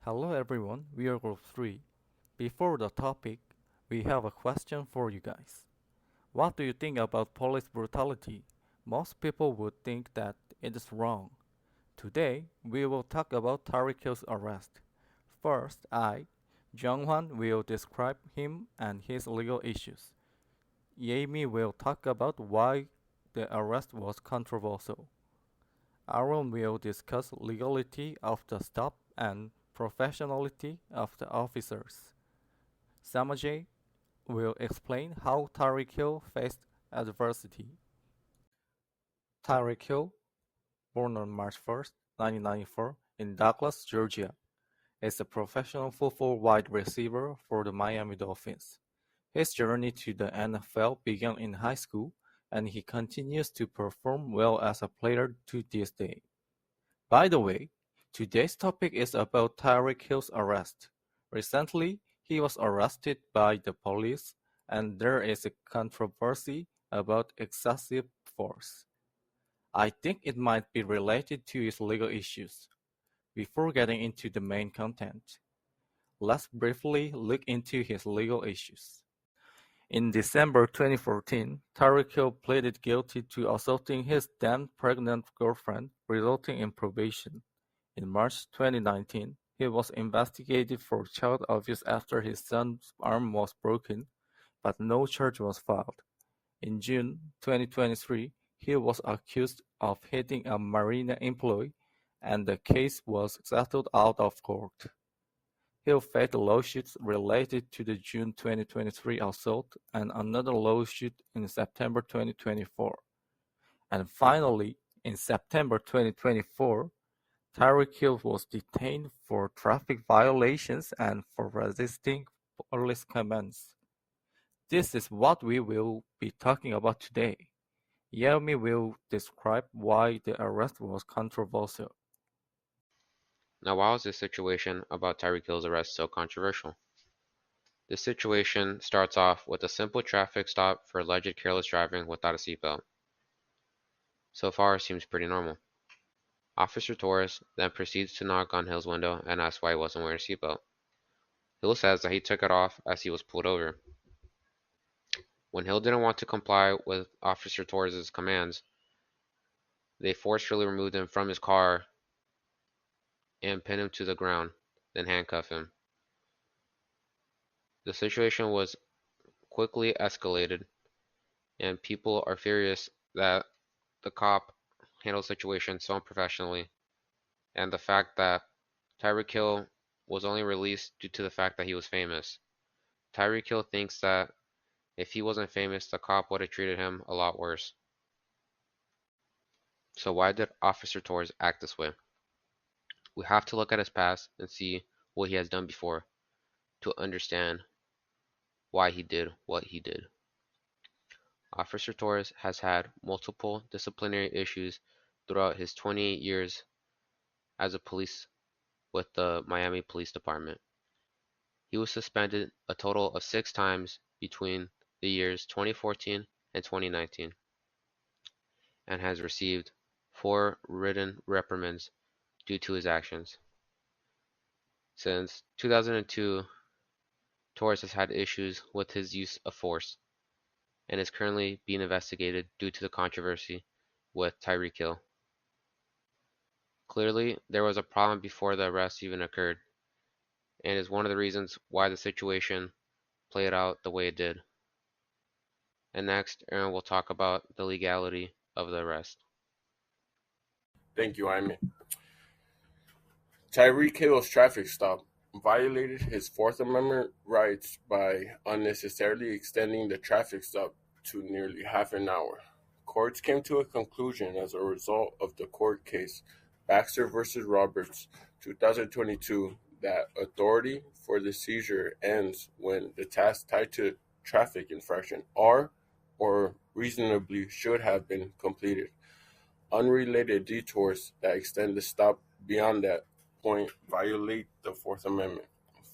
Hello everyone, we are Group 3. Before the topic, we have a question for you guys. What do you think about police brutality? Most people would think that it is wrong. Today, we will talk about Tyreek Hill's arrest. First, Jung-hwan, will describe him and his legal issues. Yami will talk about why the arrest was controversial. Aaron will discuss legality of the stop and professionality of the officers. Samajay will explain how Tyreek Hill faced adversity. Tyreek Hill, born on March 1st, 1994, in Douglas, Georgia, is a professional football wide receiver for the Miami Dolphins. His journey to the NFL began in high school, and he continues to perform well as a player to this day. By the way, today's topic is about Tyreek Hill's arrest. Recently, he was arrested by the police, and there is a controversy about excessive force. I think it might be related to his legal issues. Before getting into the main content, let's briefly look into his legal issues. In December 2014, Tyreek Hill pleaded guilty to assaulting his then-pregnant girlfriend, resulting in probation. In March 2019, he was investigated for child abuse after his son's arm was broken, but no charge was filed. In June 2023, he was accused of hitting a marina employee, and the case was settled out of court. Hill faced lawsuits related to the June 2023 assault and another lawsuit in September 2024. And finally, in September 2024, Tyreek Hill was detained for traffic violations and for resisting police commands. This is what we will be talking about today. Yemi will describe why the arrest was controversial. Now, why was this situation about Tyreek Hill's arrest so controversial? This situation starts off with a simple traffic stop for alleged careless driving without a seatbelt. So far, it seems pretty normal. Officer Torres then proceeds to knock on Hill's window and asks why he wasn't wearing a seatbelt. Hill says that he took it off as he was pulled over. When Hill didn't want to comply with Officer Torres' commands, they forcefully removed him from his car and pinned him to the ground, then handcuffed him. The situation was quickly escalated, and people are furious that the cop handled the situation so unprofessionally, and the fact that Tyreek Hill was only released due to the fact that he was famous. Tyreek Hill thinks that if he wasn't famous, the cop would have treated him a lot worse. So why did Officer Torres act this way? We have to look at his past and see what he has done before to understand why he did what he did. Officer Torres has had multiple disciplinary issues throughout his 28 years as a police with the Miami Police Department. He was suspended a total of 6 times between the years 2014 and 2019 and has received 4 written reprimands due to his actions. Since 2002, Torres has had issues with his use of force and is currently being investigated due to the controversy with Tyreek Hill. Clearly, there was a problem before the arrest even occurred, and is one of the reasons why the situation played out the way it did. And next, Aaron will talk about the legality of the arrest. Thank you, Iman. Tyreek Hill's traffic stop violated his Fourth Amendment rights by unnecessarily extending the traffic stop to nearly half an hour. Courts came to a conclusion as a result of the court case Baxter v. Roberts, 2022, that authority for the seizure ends when the tasks tied to traffic infraction are or reasonably should have been completed. Unrelated detours that extend the stop beyond that point violate the Fourth Amendment.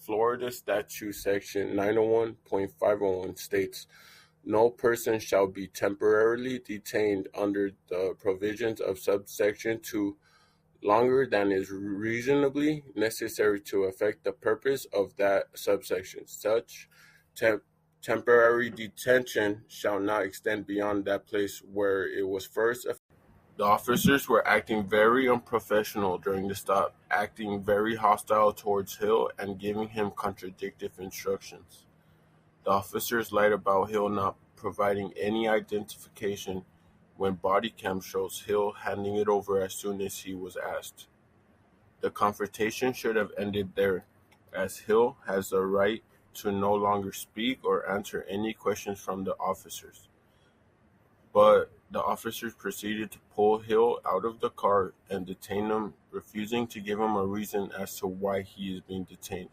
Florida Statute Section 901.501 states, "No person shall be temporarily detained under the provisions of subsection 2 longer than is reasonably necessary to effect the purpose of that subsection. Such temp- temporary detention shall not extend beyond that place where it was first effected. The officers were acting very unprofessional during the stop, acting very hostile towards Hill and giving him contradictory instructions. The officers lied about Hill not providing any identification when body cam shows Hill handing it over as soon as he was asked. The confrontation should have ended there, as Hill has the right to no longer speak or answer any questions from the officers. But the officers proceeded to pull Hill out of the car and detain him, refusing to give him a reason as to why he is being detained.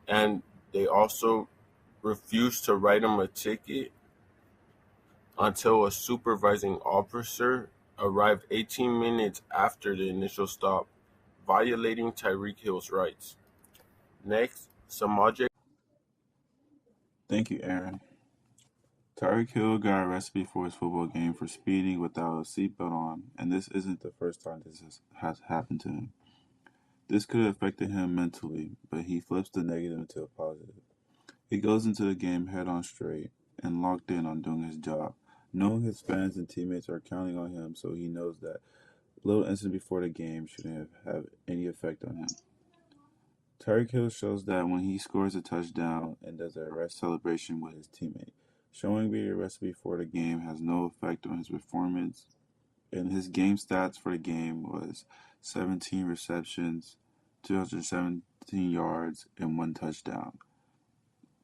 And they also refused to write him a ticket until a supervising officer arrived 18 minutes after the initial stop, violating Tyreek Hill's rights. Next, Samaje. Thank you, Aaron. Tyreek Hill got arrested before his football game for speeding without a seatbelt on, and this isn't the first time has happened to him. This could have affected him mentally, but he flips the negative to a positive. He goes into the game head on straight and locked in on doing his job, knowing his fans and teammates are counting on him, so he knows that little incident before the game shouldn't have any effect on him. Tyreek Hill shows that when he scores a touchdown and does a arrest celebration with his teammate, showing being arrested before the game has no effect on his performance, and his game stats for the game was 17 receptions, 217 yards, and 1 touchdown.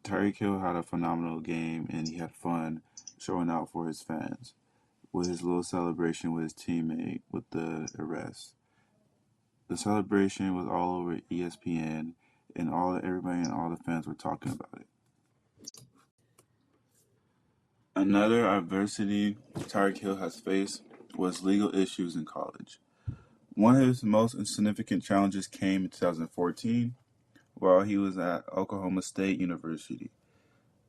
Tyreek Hill had a phenomenal game, and he had fun showing out for his fans with his little celebration with his teammate with the arrest. The celebration was all over ESPN, and everybody and all the fans were talking about it. Another adversity Tyreek Hill has faced was legal issues in college. One of his most significant challenges came in 2014 while he was at Oklahoma State University.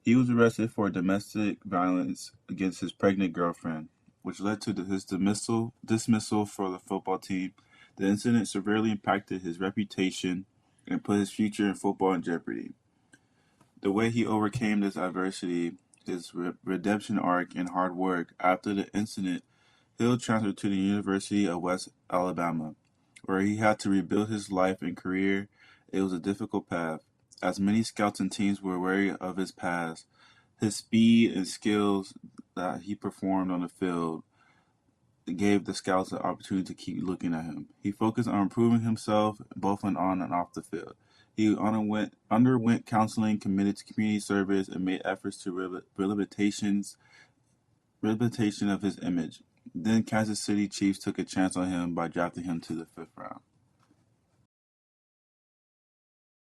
He was arrested for domestic violence against his pregnant girlfriend, which led to his dismissal for the football team. The incident severely impacted his reputation and put his future in football in jeopardy. The way he overcame this adversity, his redemption arc, and hard work after the incident, Hill transferred to the University of West Alabama, where he had to rebuild his life and career. It was a difficult path, as many scouts and teams were wary of his past. His speed and skills that he performed on the field gave the scouts the opportunity to keep looking at him. He focused on improving himself both on and off the field. He underwent counseling, committed to community service, and made efforts to rehabilitation of his image. Then Kansas City Chiefs took a chance on him by drafting him to the 5th round.